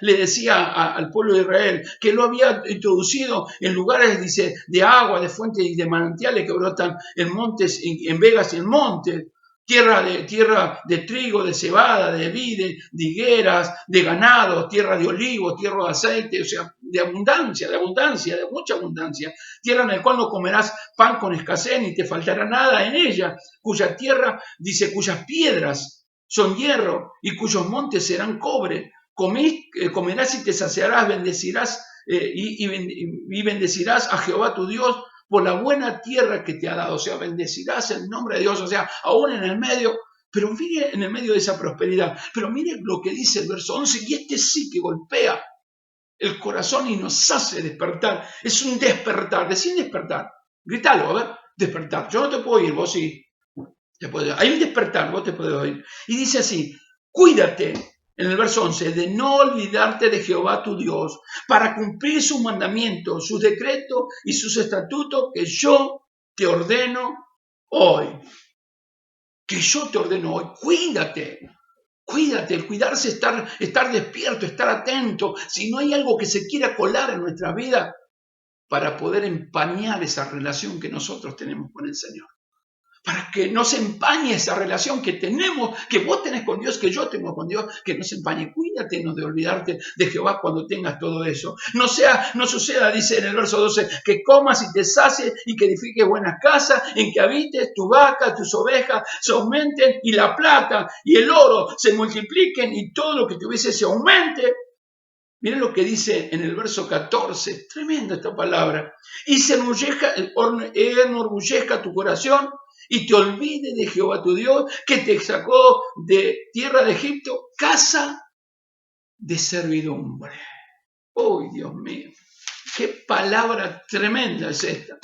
al pueblo de Israel, que lo había introducido en lugares, dice, de agua, de fuentes y de manantiales que brotan en montes, en vegas y en montes. Tierra de trigo, de cebada, de vide, de higueras, de ganado, tierra de olivo, tierra de aceite, o sea, de abundancia, de mucha abundancia. Tierra en la cual no comerás pan con escasez ni te faltará nada en ella, cuya tierra, dice, cuyas piedras son hierro y cuyos montes serán cobre. Comerás y te saciarás, bendecirás y bendecirás a Jehová tu Dios por la buena tierra que te ha dado. O sea, bendecirás el nombre de Dios, o sea, aún en el medio, pero mire en el medio de esa prosperidad. Pero mire lo que dice el verso 11, y este sí que golpea el corazón y nos hace despertar. Es un despertar, decir despertar. Gritalo, a ver, despertar. Yo no te puedo oír, vos sí. Hay un despertar, vos te podés oír. Y dice así, cuídate, en el verso 11, de no olvidarte de Jehová tu Dios, para cumplir sus mandamientos, sus decretos y sus estatutos que yo te ordeno hoy. Que yo te ordeno hoy. Cuídate. Cuídate, el cuidarse, estar despierto, estar atento. Si no hay algo que se quiera colar en nuestra vida para poder empañar esa relación que nosotros tenemos con el Señor. Para que no se empañe esa relación que tenemos, que vos tenés con Dios, que yo tengo con Dios, que no se empañe. Cuídate no de olvidarte de Jehová cuando tengas todo eso. No suceda, dice en el verso 12, que comas y te sacies y que edifiques buenas casas, en que habites tu vaca, tus ovejas se aumenten y la plata y el oro se multipliquen y todo lo que tuviese se aumente. Miren lo que dice en el verso 14, tremenda esta palabra. Y se enorgullezca tu corazón y te olvide de Jehová tu Dios, que te sacó de tierra de Egipto, casa de servidumbre. ¡Oh, Dios mío! ¡Qué palabra tremenda es esta!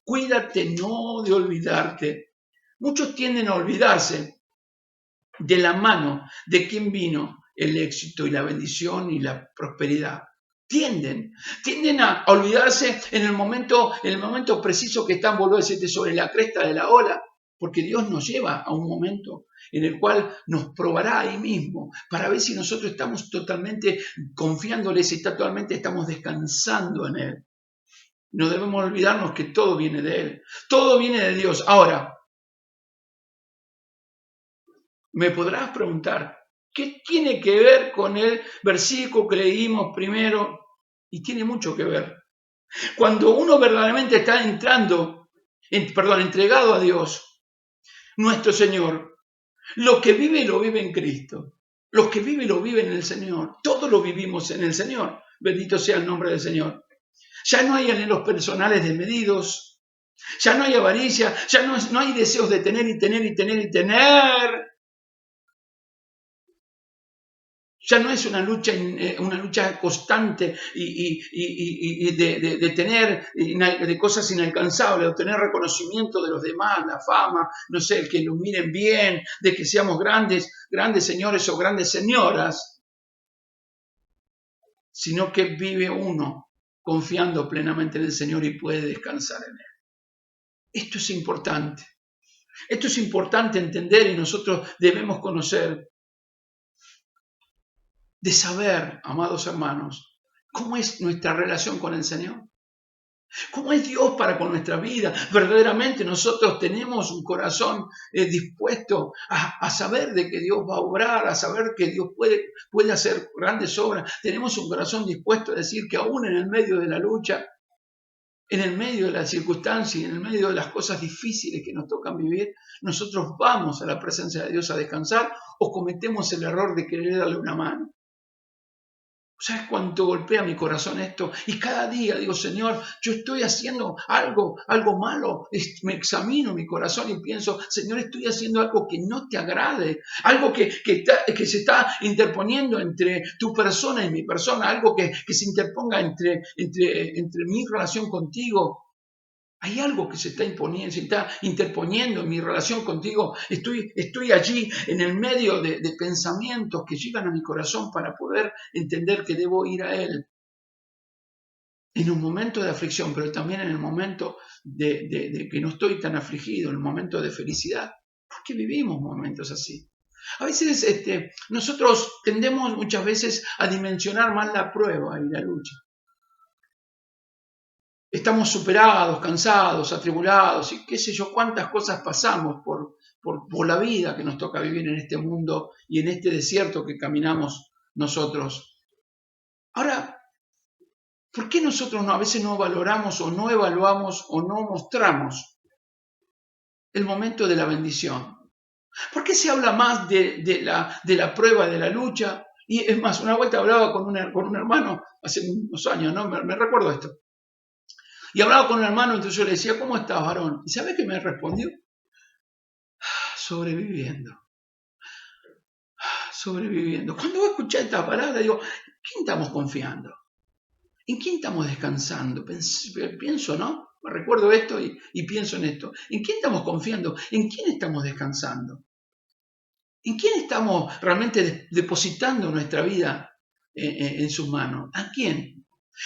Cuídate no de olvidarte. Muchos tienden a olvidarse de la mano de quien vino el éxito y la bendición y la prosperidad. Tienden a olvidarse en el momento preciso que están, vuelvo a decirte, sobre la cresta de la ola, porque Dios nos lleva a un momento en el cual nos probará ahí mismo para ver si nosotros estamos totalmente confiándole, si totalmente estamos descansando en Él. No debemos olvidarnos que todo viene de Él, todo viene de Dios. Ahora, me podrás preguntar, ¿qué tiene que ver con el versículo que leímos primero? Y tiene mucho que ver. Cuando uno verdaderamente está entregado a Dios, nuestro Señor, lo que vive lo vive en Cristo. Lo que vive lo vive en el Señor. Todo lo vivimos en el Señor. Bendito sea el nombre del Señor. Ya no hay anhelos personales desmedidos. Ya no hay avaricia. Ya no hay deseos de tener y tener y tener y tener. Ya no es una lucha constante y de tener de cosas inalcanzables, de obtener reconocimiento de los demás, la fama, no sé, que nos miren bien, de que seamos grandes señores o grandes señoras, sino que vive uno confiando plenamente en el Señor y puede descansar en Él. Esto es importante. Esto es importante entender y nosotros debemos conocer. De saber, amados hermanos, cómo es nuestra relación con el Señor. ¿Cómo es Dios para con nuestra vida? Verdaderamente nosotros tenemos un corazón dispuesto a saber de que Dios va a obrar, a saber que Dios puede hacer grandes obras. Tenemos un corazón dispuesto a decir que aún en el medio de la lucha, en el medio de las circunstancias, en el medio de las cosas difíciles que nos tocan vivir, nosotros vamos a la presencia de Dios a descansar o cometemos el error de querer darle una mano. ¿Sabes cuánto golpea mi corazón esto? Y cada día digo, Señor, yo estoy haciendo algo malo. Me examino mi corazón y pienso, Señor, estoy haciendo algo que no te agrade. Algo que se está interponiendo entre tu persona y mi persona. Algo que se interponga entre mi relación contigo. Hay algo que se está imponiendo, se está interponiendo en mi relación contigo. Estoy allí en el medio de pensamientos que llegan a mi corazón para poder entender que debo ir a Él en un momento de aflicción, pero también en el momento de que no estoy tan afligido, en el momento de felicidad. Porque vivimos momentos así. A veces nosotros tendemos muchas veces a dimensionar más la prueba y la lucha. Estamos superados, cansados, atribulados y qué sé yo, cuántas cosas pasamos por la vida que nos toca vivir en este mundo y en este desierto que caminamos nosotros. Ahora, ¿por qué nosotros a veces no valoramos o no evaluamos o no mostramos el momento de la bendición? ¿Por qué se habla más de la prueba, de la lucha? Y es más, una vuelta hablaba con un hermano hace unos años, ¿no? Me recuerdo esto. Y hablaba con un hermano, entonces yo le decía, ¿cómo estás, varón? ¿Y sabes qué me respondió? Sobreviviendo. Sobreviviendo. Cuando escuché esta palabra, digo, ¿en quién estamos confiando? ¿En quién estamos descansando? Pienso, ¿no? Me recuerdo esto y pienso en esto. ¿En quién estamos confiando? ¿En quién estamos descansando? ¿En quién estamos realmente depositando nuestra vida en sus manos? ¿A quién?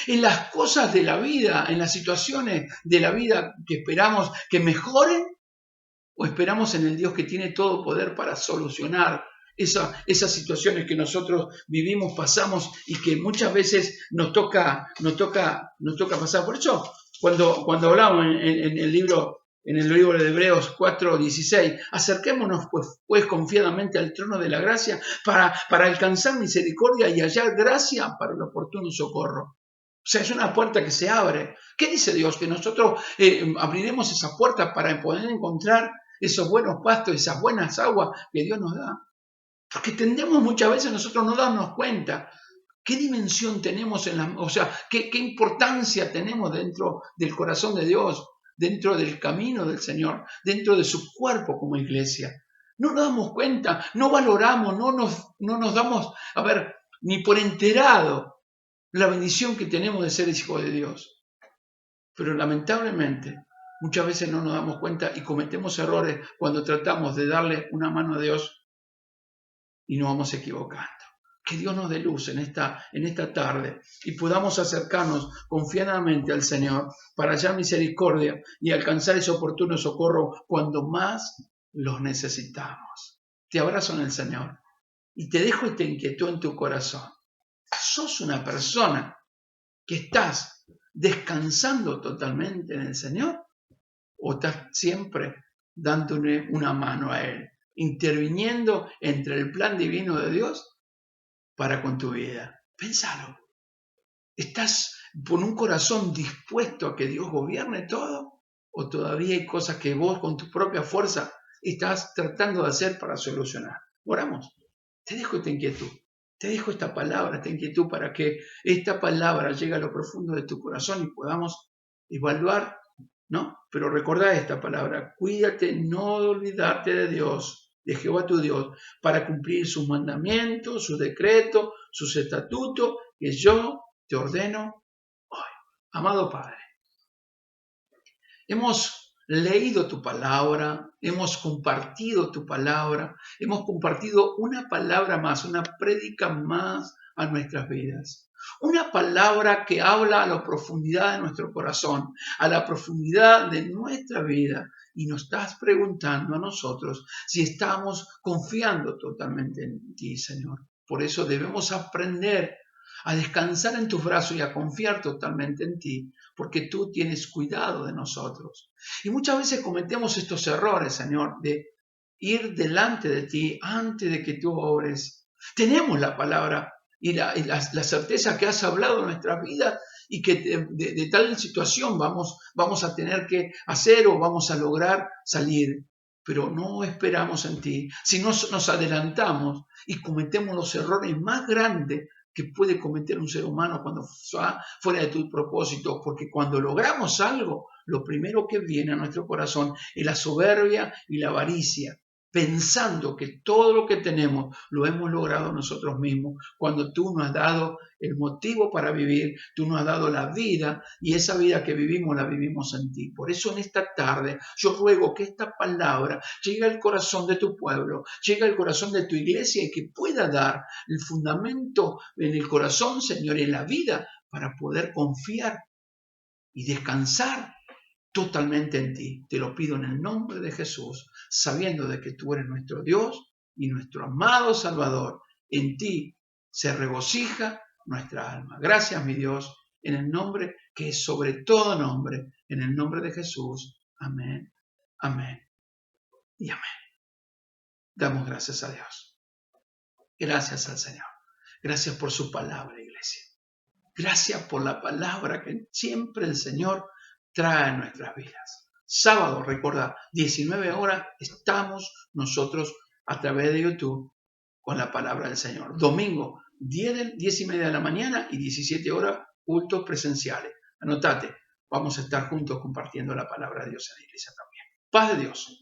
En las cosas de la vida, en las situaciones de la vida que esperamos que mejoren, o esperamos en el Dios que tiene todo poder para solucionar esas situaciones que nosotros vivimos, pasamos y que muchas veces nos toca pasar. Por eso, cuando hablamos en el libro de Hebreos 4:16, acerquémonos pues confiadamente al trono de la gracia para alcanzar misericordia y hallar gracia para el oportuno socorro. O sea, es una puerta que se abre. ¿Qué dice Dios? Que nosotros abriremos esa puerta para poder encontrar esos buenos pastos, esas buenas aguas que Dios nos da. Porque tendemos muchas veces nosotros no darnos cuenta qué dimensión tenemos o sea, qué importancia tenemos dentro del corazón de Dios, dentro del camino del Señor, dentro de su cuerpo como iglesia. No nos damos cuenta, no valoramos, no nos damos, ni por enterado la bendición que tenemos de ser hijos de Dios. Pero lamentablemente, muchas veces no nos damos cuenta y cometemos errores cuando tratamos de darle una mano a Dios y nos vamos equivocando. Que Dios nos dé luz en esta tarde y podamos acercarnos confiadamente al Señor para hallar misericordia y alcanzar ese oportuno socorro cuando más los necesitamos. Te abrazo en el Señor y te dejo esta inquietud en tu corazón. ¿Sos una persona que estás descansando totalmente en el Señor? ¿O estás siempre dándole una mano a Él, interviniendo entre el plan divino de Dios para con tu vida? Pénsalo. ¿Estás con un corazón dispuesto a que Dios gobierne todo? ¿O todavía hay cosas que vos con tu propia fuerza estás tratando de hacer para solucionar? Oramos. Te dejo esta inquietud. Te dejo esta palabra, esta inquietud, para que esta palabra llegue a lo profundo de tu corazón y podamos evaluar, ¿no? Pero recordá esta palabra, cuídate no de olvidarte de Dios, de Jehová tu Dios, para cumplir sus mandamientos, sus decretos, sus estatutos, que yo te ordeno hoy. Amado Padre, hemos leído tu palabra, hemos compartido tu palabra, hemos compartido una palabra más, una prédica más a nuestras vidas. Una palabra que habla a la profundidad de nuestro corazón, a la profundidad de nuestra vida. Y nos estás preguntando a nosotros si estamos confiando totalmente en ti, Señor. Por eso debemos aprender a descansar en tus brazos y a confiar totalmente en ti, porque tú tienes cuidado de nosotros. Y muchas veces cometemos estos errores, Señor, de ir delante de ti antes de que tú obres. Tenemos la palabra y la certeza que has hablado en nuestras vidas y que de tal situación vamos a tener que hacer o vamos a lograr salir. Pero no esperamos en ti. Si nos adelantamos y cometemos los errores más grandes que puede cometer un ser humano cuando va fuera de tu propósito, porque cuando logramos algo, lo primero que viene a nuestro corazón es la soberbia y la avaricia, pensando que todo lo que tenemos lo hemos logrado nosotros mismos, cuando tú nos has dado el motivo para vivir, tú nos has dado la vida, y esa vida que vivimos la vivimos en ti. Por eso en esta tarde yo ruego que esta palabra llegue al corazón de tu pueblo, llegue al corazón de tu iglesia, y que pueda dar el fundamento en el corazón, Señor, en la vida, para poder confiar y descansar totalmente en ti. Te lo pido en el nombre de Jesús, sabiendo de que tú eres nuestro Dios y nuestro amado Salvador. En ti se regocija nuestra alma. Gracias, mi Dios, en el nombre que es sobre todo nombre, en el nombre de Jesús. Amén, amén y amén. Damos gracias a Dios. Gracias al Señor. Gracias por su palabra, iglesia. Gracias por la palabra que siempre el Señor trae a nuestras vidas. Sábado, recordad, 19 horas, estamos nosotros a través de YouTube con la palabra del Señor. Domingo, 10:30 de la mañana y 17 horas, cultos presenciales. Anotate, vamos a estar juntos compartiendo la palabra de Dios en la iglesia también. Paz de Dios.